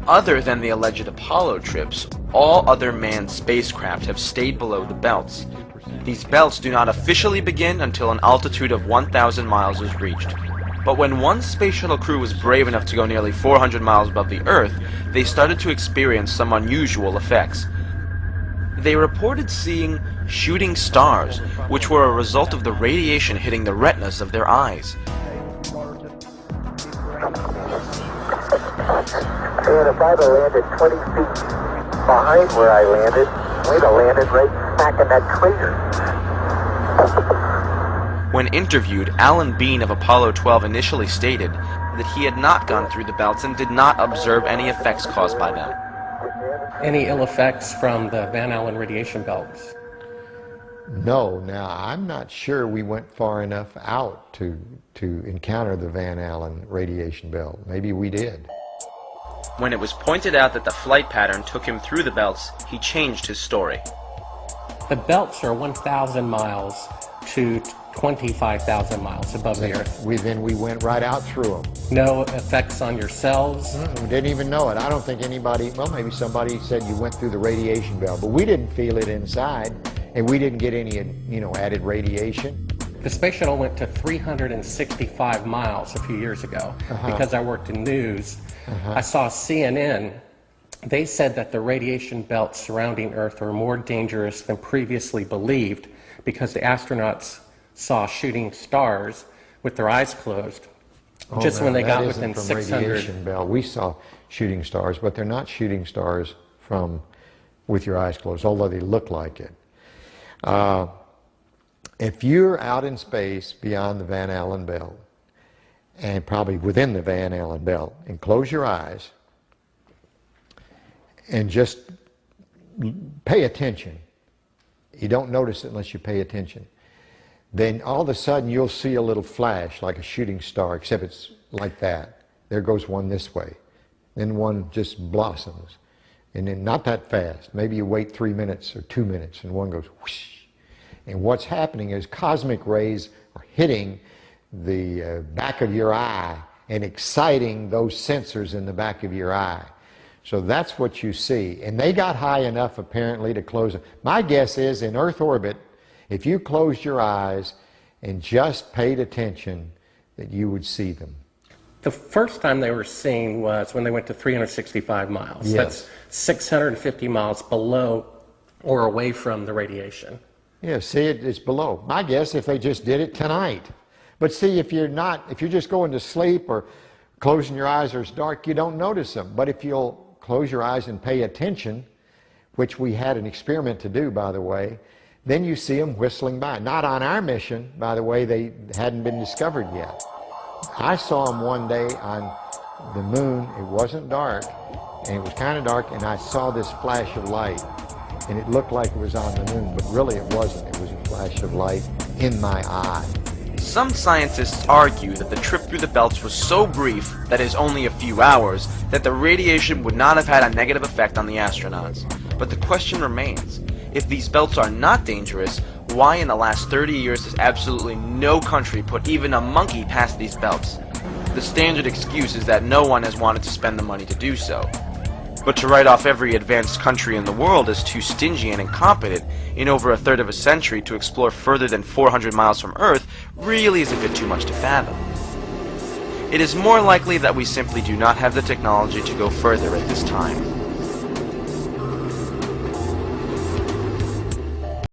Other than the alleged Apollo trips, all other manned spacecraft have stayed below the belts. These belts do not officially begin until an altitude of 1,000 miles is reached. But when one space shuttle crew was brave enough to go nearly 400 miles above the Earth, they started to experience some unusual effects. They reported seeing shooting stars, which were a result of the radiation hitting the retinas of their eyes. And if I'd have landed 20 feet behind where I landed, we'd have landed right smack in that crater. When interviewed, Alan Bean of Apollo 12 initially stated that he had not gone through the belts and did not observe any effects caused by them. Any ill effects from the Van Allen radiation belts? No. Now, I'm not sure we went far enough out to encounter the Van Allen radiation belt. Maybe we did. When it was pointed out that the flight pattern took him through the belts, he changed his story. The belts are 1,000 miles to 25,000 miles above the Earth. Then we went right out through them. No effects on your cells? We didn't even know it. I don't think anybody, well, maybe somebody said you went through the radiation belt, but we didn't feel it inside, and we didn't get any, added radiation. The space shuttle went to 365 miles a few years ago because I worked in news. I saw CNN. They said that the radiation belts surrounding Earth are more dangerous than previously believed because the astronauts saw shooting stars with their eyes closed just when they got within 600. Radiation belt. We saw shooting stars, but they're not shooting stars with your eyes closed, although they look like it. If you're out in space beyond the Van Allen belt, and probably within the Van Allen belt, and close your eyes and just pay attention. You don't notice it unless you pay attention. Then all of a sudden you'll see a little flash like a shooting star, except it's like that. There goes one this way. Then one just blossoms. And then not that fast. Maybe you wait 3 minutes or 2 minutes and one goes whoosh. And what's happening is cosmic rays are hitting the back of your eye and exciting those sensors in the back of your eye. So that's what you see. And they got high enough apparently to close them. My guess is in Earth orbit, if you closed your eyes and just paid attention, that you would see them. The first time they were seen was when they went to 365 miles. Yes. That's 650 miles below or away from the radiation. Yeah, see, it's below. My guess if they just did it tonight. But see, if you're just going to sleep or closing your eyes or it's dark, you don't notice them. But if you'll close your eyes and pay attention, which we had an experiment to do, by the way, then you see them whistling by. Not on our mission, by the way, they hadn't been discovered yet. I saw them one day on the moon. It wasn't dark, and it was kind of dark, and I saw this flash of light. And it looked like it was on the moon, but really it wasn't. It was a flash of light in my eye. Some scientists argue that the trip through the belts was so brief, that is only a few hours, that the radiation would not have had a negative effect on the astronauts. But the question remains, if these belts are not dangerous, why in the last 30 years has absolutely no country put even a monkey past these belts? The standard excuse is that no one has wanted to spend the money to do so. But to write off every advanced country in the world as too stingy and incompetent in over a third of a century to explore further than 400 miles from Earth really is a bit too much to fathom. It is more likely that we simply do not have the technology to go further at this time.